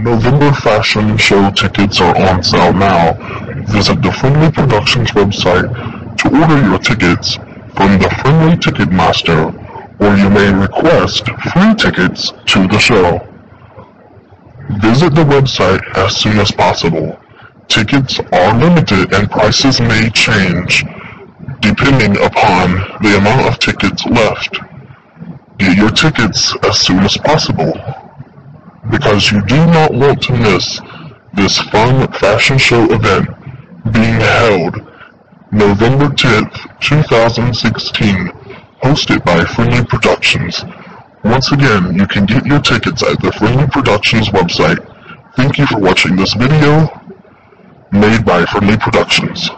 November fashion show tickets are on sale now. Visit the Friendly Productions website to order your tickets from the Friendly Ticketmaster, or you may request free tickets to the show. Visit the website as soon as possible. Tickets are limited and prices may change depending upon the amount of tickets left. Get your tickets as soon as possible, because you do not want to miss this fun fashion show event being held November 10th, 2016, hosted by Friendly Productions. Once again, you can get your tickets at the Friendly Productions website. Thank you for watching this video made by Friendly Productions.